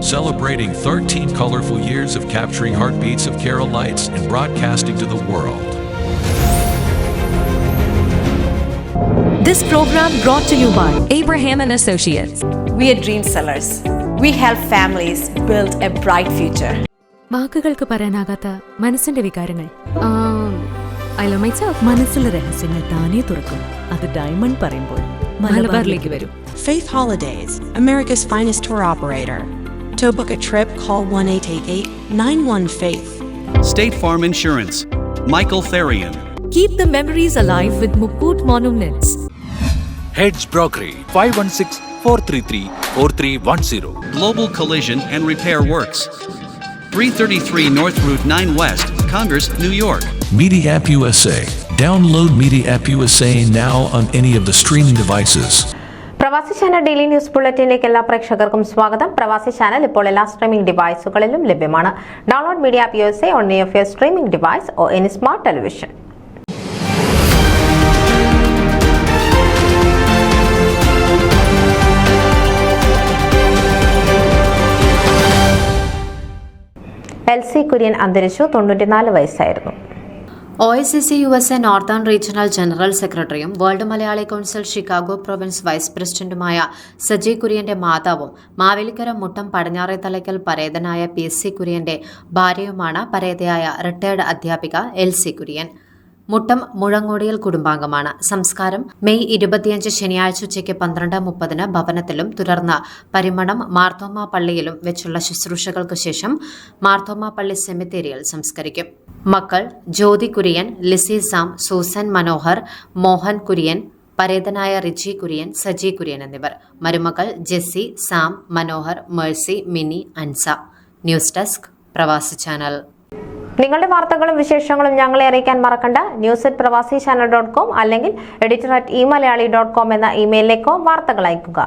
celebrating 13 colorful years of capturing heartbeats of Kerala lights and broadcasting to the world. This program brought to you by Abraham and Associates. We are dream sellers. We help families build a bright future. വാക്കുകൾക്ക് പറയാനാകാത്ത മനസ്സിന്റെ വികാരങ്ങൾ. I love myself. മനസ്സിലെ രഹസ്യങ്ങൾ താനേ തുറക്കും. അത് diamond പറയുമ്പോൾ മലബാറിലേക്ക് വരും. Faith Holidays, America's finest tour operator. To book a trip, call 1-888-91-FAITH. State Farm Insurance, Michael Therian. Keep the memories alive with Mukut Monuments. Heads Brokery 516-433-4310. Global Collision and Repair Works, 333 North Route 9 West, Congress, New York. Media App USA. Download Media App USA now on any of the streaming devices. പ്രവാസി channel daily news ബുള്ളറ്റിനിലേക്ക് എല്ലാ പ്രേക്ഷകർക്കും സ്വാഗതം. പ്രവാസി channel ഇപ്പോൾ എല്ലാ streaming ഡിവൈസുകളിലും ലഭ്യമാണ്. Download media app USA on any of your streaming device or any smart television. LC Kurian അന്തരിച്ചു. 94 വയസ്സായിരുന്നു. OSCE USA northern regional general സെക്രട്ടറിയും world Malayali council Chicago province vice പ്രസിഡന്റുമായ സജി കുര്യന്റെ മാതാവും മാവേലിക്കര മുട്ടം പടിഞ്ഞാറേ തലയ്ക്കൽ പരേതനായ PC കുര്യന്റെ ഭാര്യയുമാണ് പരേതയായ റിട്ടയർഡ് അധ്യാപിക LC കുര്യൻ. മുട്ടം മുഴങ്ങോടിയിൽ കുടുംബാംഗമാണ്. സംസ്കാരം മെയ് 25 ശനിയാഴ്ച ഉച്ചയ്ക്ക് 12:30 ഭവനത്തിലും തുടർന്ന് പരിമണം മാർത്തോമ പള്ളിയിലും വെച്ചുള്ള ശുശ്രൂഷകൾക്ക് ശേഷം മാർത്തോമ പള്ളി സെമിത്തേരിയിൽ സംസ്കരിക്കും. മക്കൾ Jyothi Kurian, Lissy Sam, Susan Manohar, Mohan Kurian, പരേതനായ റിജി കുര്യൻ, സജി കുര്യൻ എന്നിവർ. മരുമക്കൾ Jessy, Sam, Manohar, Mercy, Mini, Ansa. News desk Pravasi channel. നിങ്ങളുടെ വാർത്തകളും വിശേഷങ്ങളും ഞങ്ങളെ അറിയിക്കാൻ മറക്കണ്ട. news@pravasichannel.com അല്ലെങ്കിൽ editor@eMalayali.com എന്ന ഇമെയിലിലേക്കോ വാർത്തകൾ അയയ്ക്കുക.